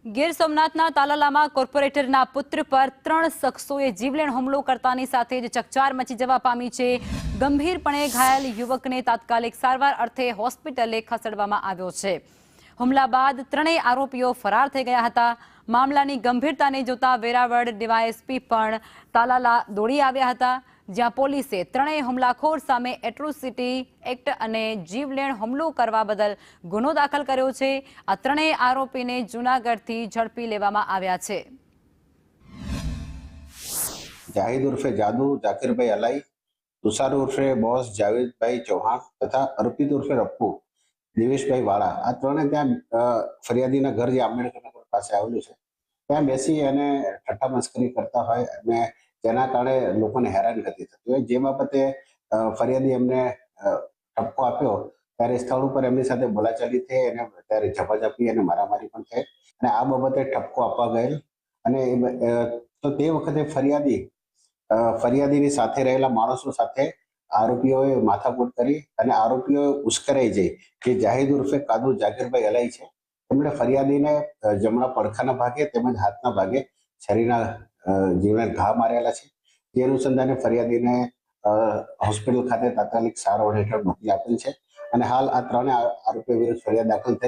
ગીર સોમનાથના તાલાલામાં કોર્પોરેટરના પુત્ર પર 3 શખ્સોએ જીવલેણ હુમલો કરતાની સાથે જ ચકચાર મચી જવા પામી છે। ગંભીરપણે ઘાયલ યુવકને તાત્કાલિક સારવાર અર્થે હોસ્પિટલે ખસેડવામાં આવ્યો છે। હુમલા બાદ ત્રણેય આરોપીઓ ફરાર થઈ ગયા હતા। મામલાની ગંભીરતાને જોતા વેરાવળ ડીવાયએસપી પણ તાલાલા દોડી આવ્યા હતા, જ્યાં પોલીસે ત્રણેય હુમલાખોર સામે એટ્રોસિટી એક્ટ અને જીવલેણ હુમલો કરવા બદલ ગુનો દાખલ કર્યો છે। આ ત્રણેય આરોપીને જૂનાગઢથી ઝડપી લેવામાં આવ્યા છે। जाहिद उर्फे जादू, जाकिर भाई अलाई, तुषार उर्फे बॉस जावेद भाई चौहान तथा अर्पित उर्फे रप्पू दिवेश भाई वाड़ा आ त्रे त्या फरियादीना घर जे आंबेडकर नगर पास आवेलू छे त्या बेसी अने ठट्ठा मस्करी करता होय अने जेना कारणे लोकोने हैरानगति थती होय। जे बाबते फरियादी एमने ठपको आप्यो त्यारे स्थळ उपर एमनी साथे बोलाचाली थई अने त्यारे झपाझपी अने मारामारी पण थई अने आ बाबते ठपको आपवा गયેલ अने तो ते वखते फरियादीनी साथे रहेला माणसों साथे आरोपीओए माथाकूट करी अने आरोपीओ उश्केराई जई के जाहिद उर्फे कादू जाकिरभाई अलाई छे તેમણે ફરિયાદીને જમણા પડખાના ભાગે તેમજ હાથના ભાગે શરીરના જીવલેણ ઘા મારેલા છે। તે અનુસંધાને ફરિયાદીને હોસ્પિટલ ખાતે તાત્કાલિક સારવાર હેઠળ મોકલી આપેલ છે અને હાલ આ ત્રણે આરોપીઓ વિરુદ્ધ ફરિયાદ દાખલ થઈ